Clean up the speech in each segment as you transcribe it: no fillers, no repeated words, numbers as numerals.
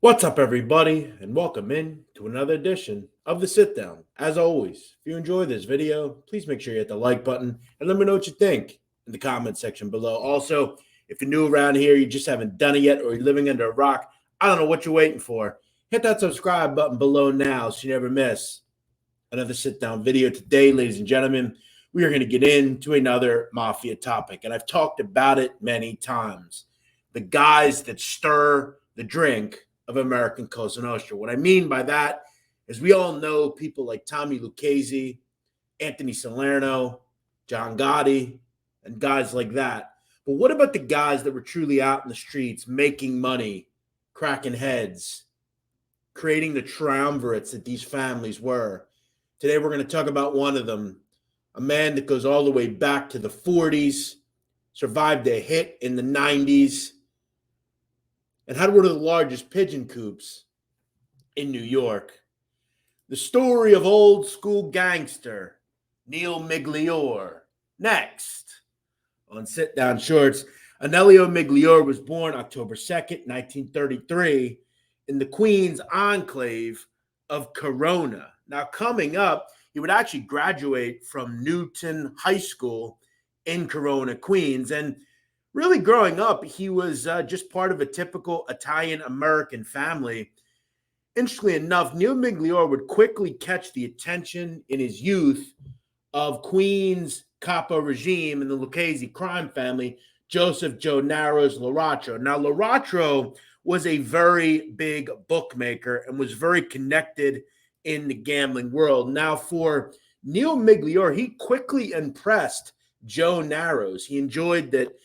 What's up, everybody, and welcome in to another edition of the Sit Down. As always, if you enjoy this video, please make sure you hit the like button and let me know what you think in the comment section below. Also, if you're new around here, you just haven't done it yet, or you're living under a rock, I don't know what you're waiting for. Hit that subscribe button below now so you never miss another Sit Down video. Today, ladies and gentlemen, we are going to get into another mafia topic, and I've talked about it many times. The guys that stir the drink of American Cosa Nostra. What I mean by that is we all know people like Tommy Lucchese, Anthony Salerno, John Gotti, and guys like that. But what about the guys that were truly out in the streets making money, cracking heads, creating the triumvirates that these families were? Today we're going to talk about one of them, a man that goes all the way back to the 40s, survived a hit in the 90s, and had one of the largest pigeon coops in New York. The story of old school gangster Neil Migliore. Next on Sit Down Shorts, Neil Migliore was born October 2nd, 1933 in the Queens enclave of Corona. Now, coming up, he would actually graduate from Newton High School in Corona, Queens, and really, growing up, he was just part of a typical Italian-American family. Interestingly enough, Neil Migliore would quickly catch the attention in his youth of Queens capo regime and the Lucchese crime family, Joseph Joe Narrows Laratro. Now, Laratro was a very big bookmaker and was very connected in the gambling world. Now, for Neil Migliore, he quickly impressed Joe Narrows. He enjoyed that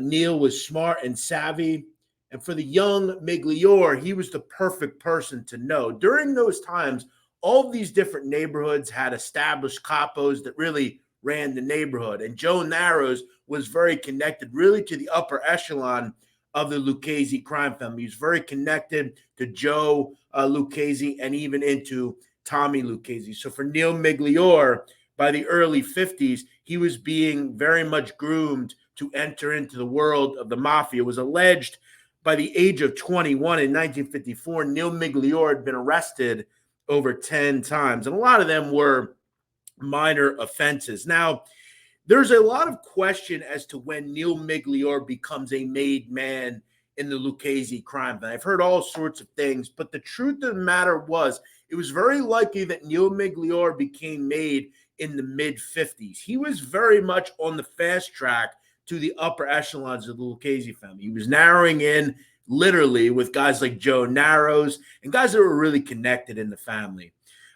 Neil was smart and savvy. And for the young Migliore, he was the perfect person to know. During those times, all of these different neighborhoods had established capos that really ran the neighborhood. And Joe Narrows was very connected really to the upper echelon of the Lucchese crime family. He was very connected to Joe Lucchese and even into Tommy Lucchese. So for Neil Migliore, by the early 50s, he was being very much groomed to enter into the world of the mafia. It was alleged by the age of 21 in 1954, Neil Migliore had been arrested over 10 times, and a lot of them were minor offenses. Now, there's a lot of question as to when Neil Migliore becomes a made man in the Lucchese crime. And I've heard all sorts of things, but the truth of the matter was it was very likely that Neil Migliore became made in the mid-50s. He was very much on the fast track to the upper echelons of the Lucchese family. He was narrowing in literally with guys like Joe Narrows and guys that were really connected in the family.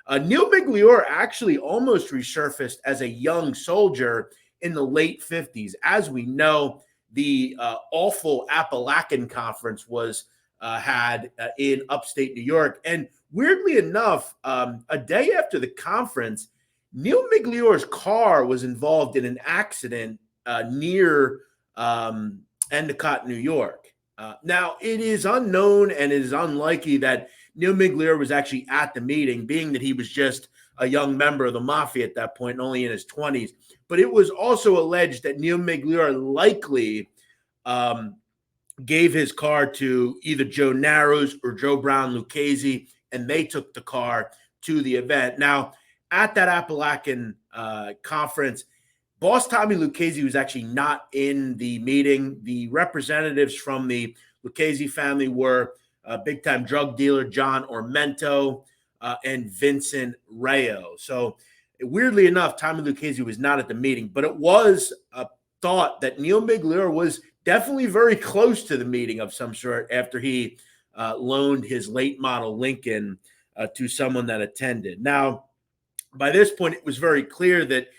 Neil Migliore actually almost resurfaced as a young soldier in the late 50s. As we know, the awful Appalachian Conference was had in upstate New York. And weirdly enough, a day after the conference, Neil Migliore's car was involved in an accident near Endicott, New York. Now, it is unknown and it is unlikely that Neil Migliore was actually at the meeting, being that he was just a young member of the mafia at that point, only in his 20s. But it was also alleged that Neil Migliore likely gave his car to either Joe Narrows or Joe Brown Lucchese, and they took the car to the event. Now, at that Appalachian conference, Boss Tommy Lucchese was actually not in the meeting. The representatives from the Lucchese family were big-time drug dealer John Ormento and Vincent Rayo. So weirdly enough, Tommy Lucchese was not at the meeting, but it was thought that Neil Migliore was definitely very close to the meeting of some sort after he loaned his late model Lincoln to someone that attended. Now, by this point, it was very clear that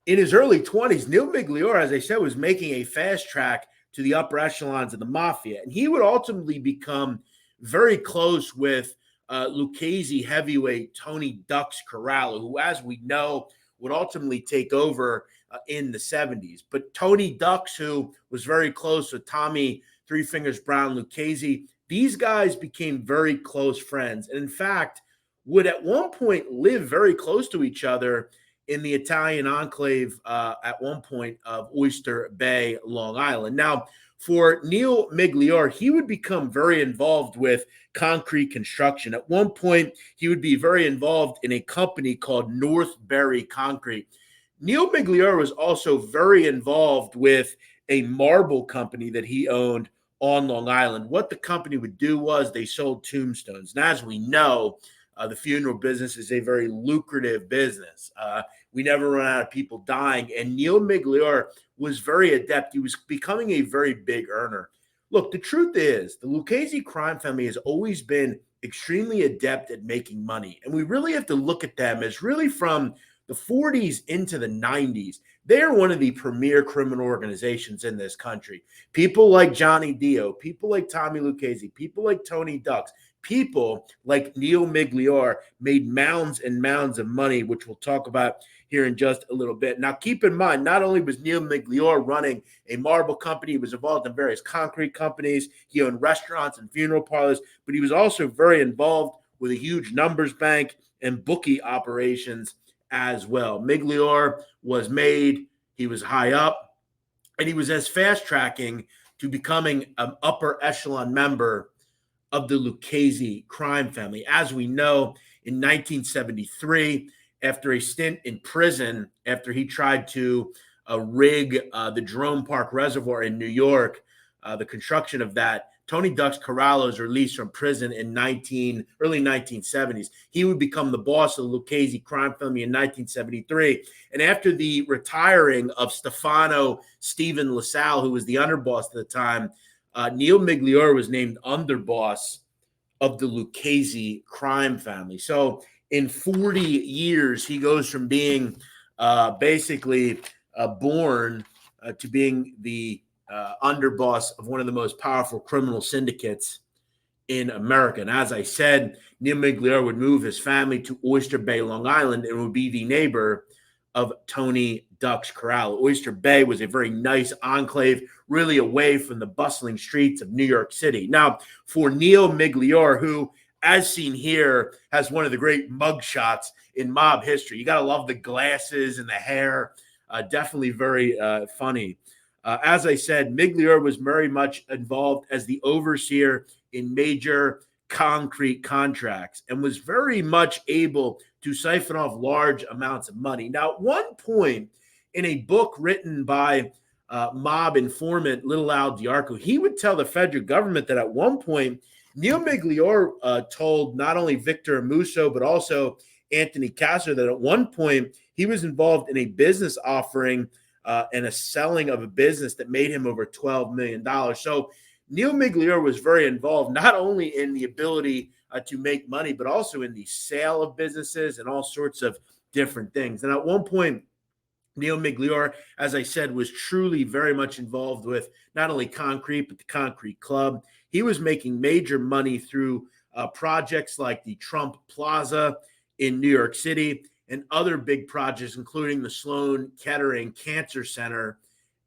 in his early 20s, Neil Migliore, as I said, was making a fast track to the upper echelons of the mafia. And he would ultimately become very close with Lucchese heavyweight Tony Ducks Corralo, who, as we know, would ultimately take over in the 70s. But Tony Ducks, who was very close with Tommy Three Fingers Brown Lucchese, these guys became very close friends. And in fact, would at one point live very close to each other in the Italian enclave at one point of Oyster Bay, Long Island. Now, for Neil Migliore, he would become very involved with concrete construction. At one point, he would be very involved in a company called Northbury Concrete. Neil Migliore was also very involved with a marble company that he owned on Long Island. What the company would do was they sold tombstones. And as we know, the funeral business is a very lucrative business. We never run out of people dying. And Neil Migliore was very adept. He was becoming a very big earner. Look, the truth is the Lucchese crime family has always been extremely adept at making money. And we really have to look at them as really from the 40s into the 90s. They're one of the premier criminal organizations in this country. People like Johnny Dio, people like Tommy Lucchese, people like Tony Ducks, people like Neil Migliore made mounds and mounds of money, which we'll talk about here in just a little bit. Now, keep in mind, not only was Neil Migliore running a marble company, he was involved in various concrete companies. He owned restaurants and funeral parlors, but he was also very involved with a huge numbers bank and bookie operations as well. Migliore was made, he was high up, and he was as fast tracking to becoming an upper echelon member of the Lucchese crime family. As we know, in 1973, after a stint in prison, after he tried to rig the Jerome Park Reservoir in New York, the construction of that, Tony Ducks Corralo is released from prison in early 1970s. He would become the boss of the Lucchese crime family in 1973. And after the retiring of Stefano Stephen LaSalle, who was the underboss at the time, Neil Migliore was named underboss of the Lucchese crime family. So in 40 years, he goes from being basically born to being the underboss of one of the most powerful criminal syndicates in America. And as I said, Neil Migliore would move his family to Oyster Bay, Long Island, and would be the neighbor of Tony Ducks Corralo. Oyster Bay was a very nice enclave, really away from the bustling streets of New York City. Now, for Neil Migliore, who, as seen here, has one of the great mug shots in mob history. You got to love the glasses and the hair. Definitely very funny. As I said, Migliore was very much involved as the overseer in major concrete contracts and was very much able to siphon off large amounts of money. Now, at one point in a book written by mob informant Little Al Diarco, he would tell the federal government that at one point, Neil Migliore told not only Victor Amuso, but also Anthony Castro that at one point he was involved in a business offering and a selling of a business that made him over $12 million. So Neil Migliore was very involved, not only in the ability to make money, but also in the sale of businesses and all sorts of different things. And at one point, Neil Migliore, as I said, was truly very much involved with not only concrete, but the Concrete Club. He was making major money through projects like the Trump Plaza in New York City and other big projects, including the Sloan Kettering Cancer Center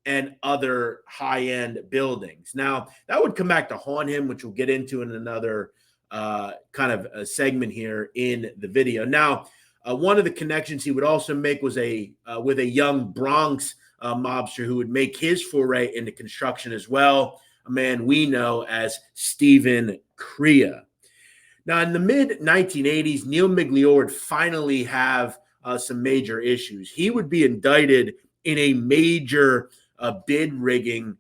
and other high-end buildings. Now, that would come back to haunt him, which we'll get into in another kind of a segment here in the video. Now, one of the connections he would also make was with a young Bronx mobster who would make his foray into construction as well, a man we know as Stephen Crea. Now, in the mid-1980s, Neil Migliore would finally have some major issues. He would be indicted in a major bid rigging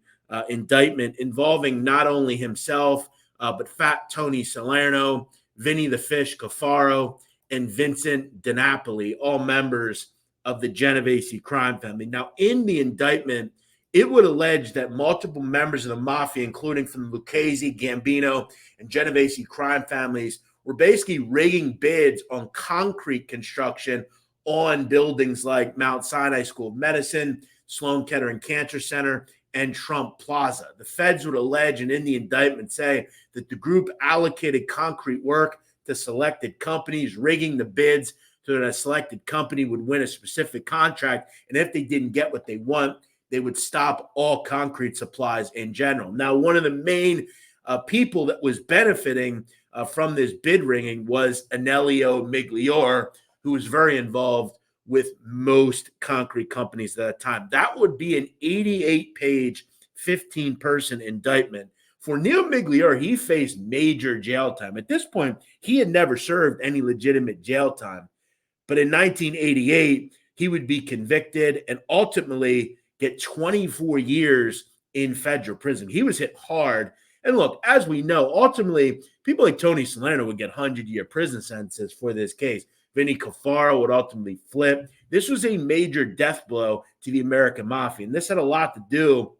indictment involving not only himself, but Fat Tony Salerno, Vinny the Fish Cafaro, and Vincent DiNapoli, all members of the Genovese crime family. Now, in the indictment, it would allege that multiple members of the mafia, including from the Lucchese, Gambino, and Genovese crime families, were basically rigging bids on concrete construction on buildings like Mount Sinai School of Medicine, Sloan Kettering Cancer Center, and Trump Plaza. The feds would allege, and in the indictment say, that the group allocated concrete work to selected companies, rigging the bids so that a selected company would win a specific contract. And if they didn't get what they want, they would stop all concrete supplies in general. Now, one of the main people that was benefiting from this bid rigging was Anelio Migliore, who was very involved with most concrete companies at that time. That would be an 88-page 15-person indictment. For Neil Migliore, he faced major jail time. At this point, he had never served any legitimate jail time. But in 1988, he would be convicted and ultimately get 24 years in federal prison. He was hit hard. And look, as we know, ultimately, people like Tony Salerno would get 100-year prison sentences for this case. Vinny Cafaro would ultimately flip. This was a major death blow to the American Mafia. And this had a lot to do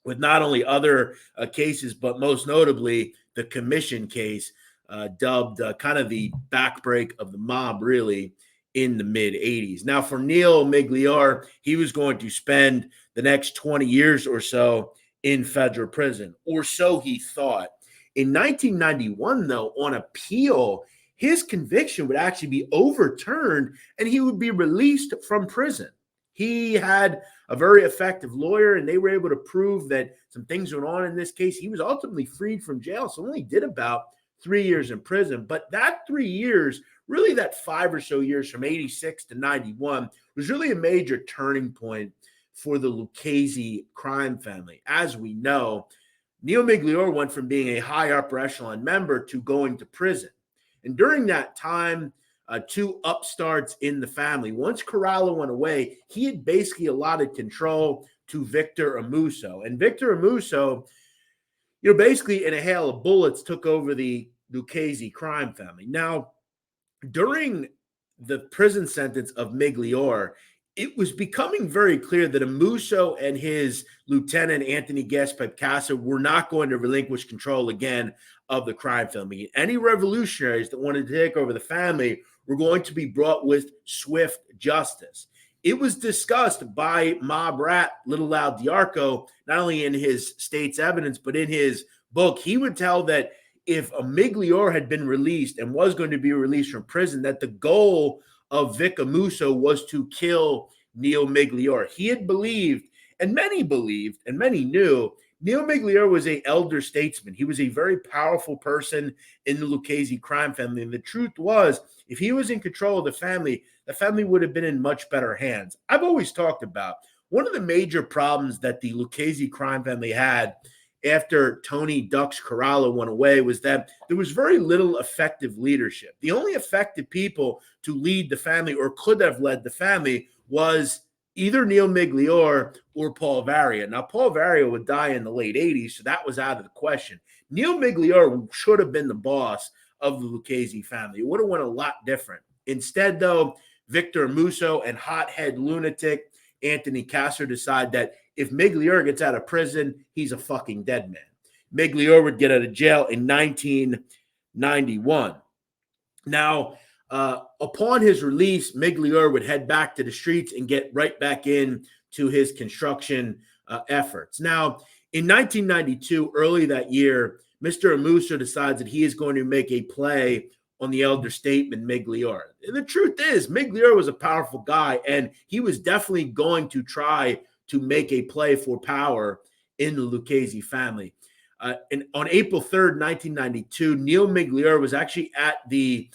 with not only other cases, but most notably the commission case, dubbed kind of the backbreak of the mob, really, in the mid-'80s. Now, for Neil Migliore, he was going to spend the next 20 years or so in federal prison, or so he thought. In 1991, though, on appeal, his conviction would actually be overturned and he would be released from prison. He had a very effective lawyer, and they were able to prove that some things went on in this case. He was ultimately freed from jail, so only did about 3 years in prison. But that 3 years, really that 5 or so years from 86 to 91, was really a major turning point for the Lucchese crime family. As we know, Neil Migliore went from being a high upper echelon member to going to prison. And during that time, two upstarts in the family. Once Corralo went away, he had basically allotted control to Victor Amuso. And Victor Amuso, basically in a hail of bullets, took over the Lucchese crime family. Now, during the prison sentence of Migliore, it was becoming very clear that Amuso and his lieutenant, Anthony Gaspar-Casa, were not going to relinquish control again of the crime family. Any revolutionaries that wanted to take over the family were going to be brought with swift justice. It was discussed by mob rat Little Al Diarco, not only in his state's evidence, but in his book. He would tell that if a Migliore had been released and was going to be released from prison, that the goal of VIC AMUSO was to kill Neil Migliore. He had believed, and many knew, Neil Migliore was an elder statesman. He was a very powerful person in the Lucchese crime family. And the truth was, if he was in control of the family would have been in much better hands. I've always talked about one of the major problems that the Lucchese crime family had after Tony Ducks Corralo went away was that there was very little effective leadership. The only effective people to lead the family, or could have led the family, was either Neil Migliore or Paul Varia. Now, Paul Varia would die in the late 80s, so that was out of the question. Neil Migliore should have been the boss of the Lucchese family. It would have went a lot different. Instead, though, Victor Amuso and hothead lunatic Anthony Casser decide that if Migliore gets out of prison, he's a fucking dead man. Migliore would get out of jail in 1991. Now, upon his release, Migliore would head back to the streets and get right back in to his construction efforts. Now, in 1992, early that year, Mr. Amuso decides that he is going to make a play on the elder statesman Migliore. And the truth is, Migliore was a powerful guy, and he was definitely going to try to make a play for power in the Lucchese family. And on April 3rd, 1992, Neil Migliore was actually at the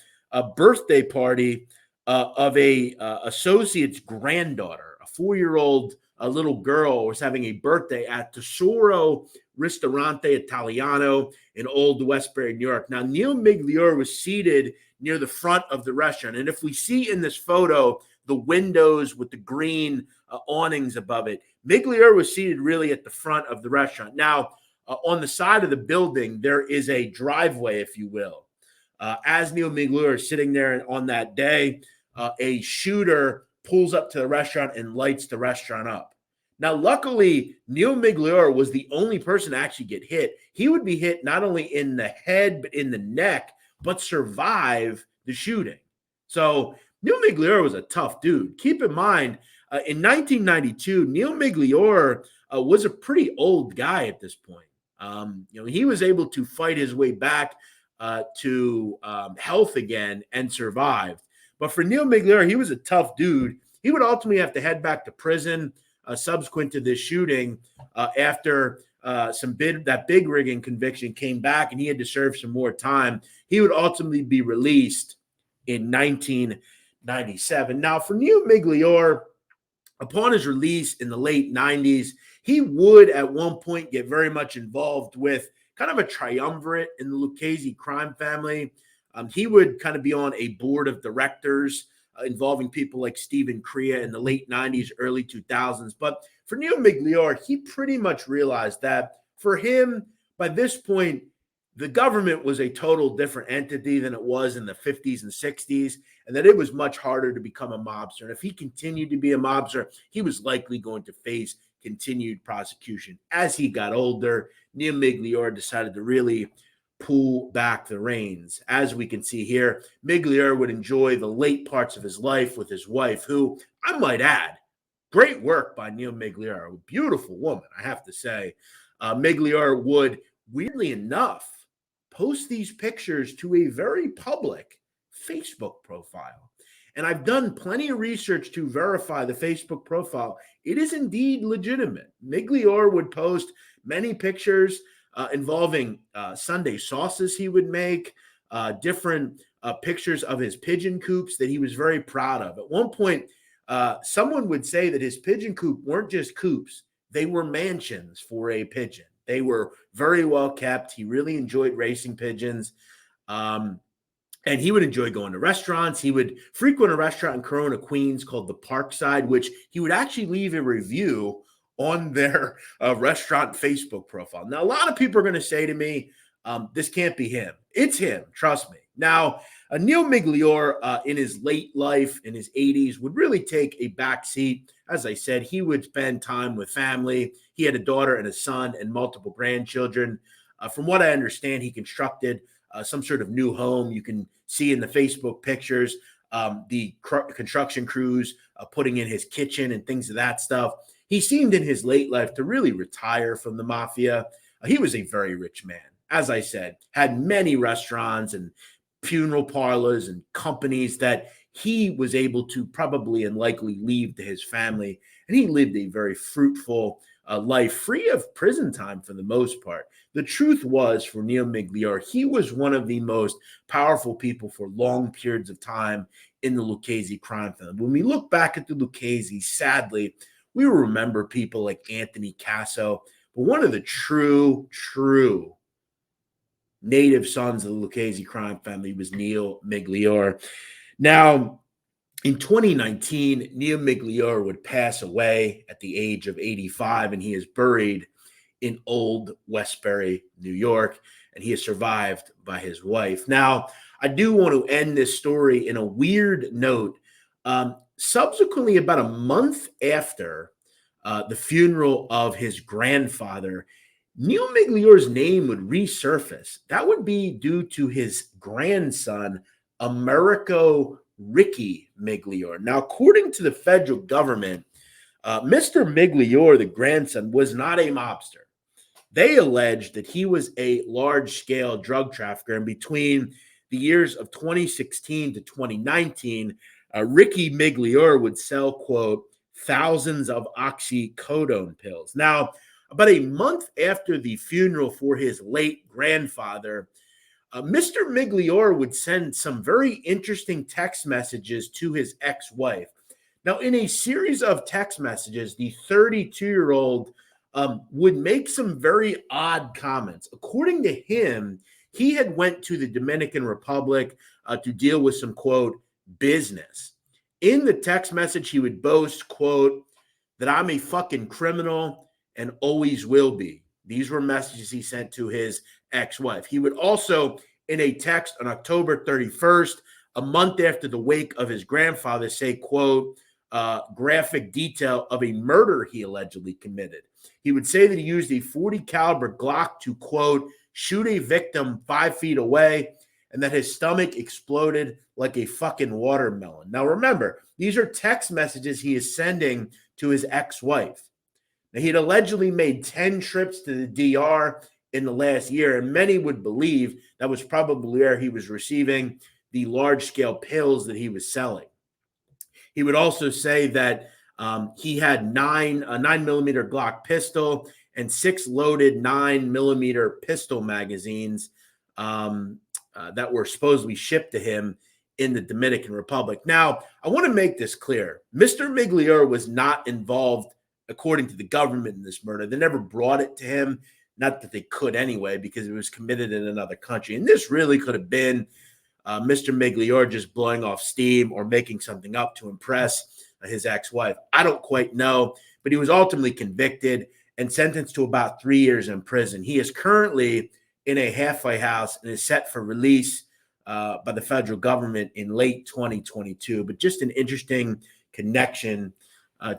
birthday party of a associate's granddaughter. A 4-year-old little girl was having a birthday at Tesoro Ristorante Italiano in Old Westbury, New York. Now, Neil Migliore was seated near the front of the restaurant. And if we see in this photo the windows with the green awnings above it, Migliore was seated really at the front of the restaurant. Now, on the side of the building, there is a driveway, if you will. As Neil Migliore is sitting there on that day, a shooter pulls up to the restaurant and lights the restaurant up. Now, luckily, Neil Migliore was the only person to actually get hit. He would be hit not only in the head, but in the neck, but survive the shooting. So Neil Migliore was a tough dude. Keep in mind, in 1992, Neil Migliore was a pretty old guy at this point. He was able to fight his way back to health again and survived. But for Neil Migliore, he was a tough dude. He would ultimately have to head back to prison subsequent to this shooting after that big rigging conviction came back and he had to serve some more time. He would ultimately be released in 1997. Now, for Neil Migliore, Upon his release in the late 90s, he would at one point get very much involved with kind of a triumvirate in the Lucchese crime family. He would kind of be on a board of directors involving people like Stephen Crea in the late 90s, early 2000s. But for Neil Migliore, he pretty much realized that for him, by this point, the government was a total different entity than it was in the 50s and 60s, and that it was much harder to become a mobster. And if he continued to be a mobster, he was likely going to face continued prosecution. As he got older, Neil Migliore decided to really pull back the reins. As we can see here, Migliore would enjoy the late parts of his life with his wife, who, I might add, great work by Neil Migliore, a beautiful woman, I have to say. Migliore would, weirdly enough, post these pictures to a very public Facebook profile. And I've done plenty of research to verify the Facebook profile. It is indeed legitimate. Migliore would post many pictures involving Sunday sauces he would make, different pictures of his pigeon coops that he was very proud of. At one point, someone would say that his pigeon coop weren't just coops, they were mansions for a pigeon. They were very well kept. He really enjoyed racing pigeons. And he would enjoy going to restaurants. He would frequent a restaurant in Corona, Queens called the Parkside, which he would actually leave a review on their restaurant Facebook profile. Now, a lot of people are going to say to me, this can't be him. It's him. Trust me. Now, Neil Migliore in his late life, in his 80s, would really take a back seat. As I said, he would spend time with family. He had a daughter and a son and multiple grandchildren. From what I understand, he constructed some sort of new home. You can see in the Facebook pictures the construction crews putting in his kitchen and things of that stuff. He seemed in his late life to really retire from the mafia. He was a very rich man. As I said, had many restaurants and funeral parlors and companies that he was able to probably and likely leave to his family. And he lived a very fruitful life, free of prison time for the most part. The truth was, for Neil Migliore, he was one of the most powerful people for long periods of time in the Lucchese crime family. When we look back at the Lucchese, sadly, we will remember people like Anthony Casso, but one of the true native sons of the Lucchese crime family was Neil Migliore. Now, in 2019, Neil Migliore would pass away at the age of 85, and he is buried in Old Westbury, New York, and he is survived by his wife. Now, I do want to end this story in a weird note. Subsequently, about a month after the funeral of his grandfather, Neil Migliore's name would resurface. That would be due to his grandson, Americo Ricky Migliore. Now, according to the federal government, Mr. Migliore, the grandson, was not a mobster. They alleged that he was a large-scale drug trafficker, and between the years of 2016 to 2019, Ricky Migliore would sell, quote, thousands of oxycodone pills. Now, about a month after the funeral for his late grandfather, Mr. Migliore would send some very interesting text messages to his ex-wife. Now, in a series of text messages, the 32-year-old would make some very odd comments. According to him, he had went to the Dominican Republic to deal with some, quote, business. In the text message, he would boast, quote, that I'm a fucking criminal and always will be. These were messages he sent to his ex-wife. He would also, in a text on October 31st, a month after the wake of his grandfather, say, quote, graphic detail of a murder he allegedly committed. He would say that he used a .40 caliber Glock to, quote, shoot a victim 5 feet away, and that his stomach exploded like a fucking watermelon. Now, remember, these are text messages he is sending to his ex-wife. Now, he'd allegedly made 10 trips to the DR in the last year, and many would believe that was probably where he was receiving the large-scale pills that he was selling. He would also say that he had a 9mm Glock pistol and 6 loaded 9mm pistol magazines that were supposedly shipped to him in the Dominican Republic. Now, I want to make this clear. Mr. Migliore was not involved, according to the government, in this murder. They never brought it to him. Not that they could anyway, because it was committed in another country. And this really could have been Mr. Migliore just blowing off steam or making something up to impress his ex-wife. I don't quite know, but he was ultimately convicted and sentenced to about 3 years in prison. He is currently in a halfway house and is set for release by the federal government in late 2022. But just an interesting connection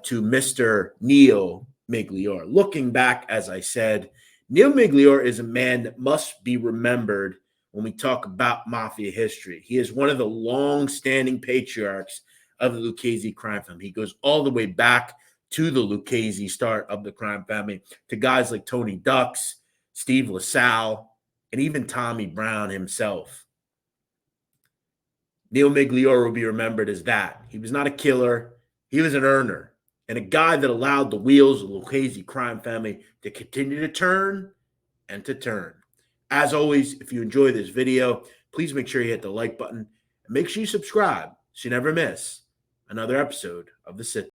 to Mr. Neil Migliore. Looking back, as I said, Neil Migliore is a man that must be remembered when we talk about mafia history. He is one of the long-standing patriarchs of the Lucchese crime family. He goes all the way back to the Lucchese start of the crime family, to guys like Tony Ducks, Steve LaSalle, and even Tommy Brown himself. Neil Migliore will be remembered as that. He was not a killer. He was an earner and a guy that allowed the wheels of the Lucchese crime family to continue to turn and to turn. As always, if you enjoy this video, please make sure you hit the like button and make sure you subscribe so you never miss another episode of The Sitdown.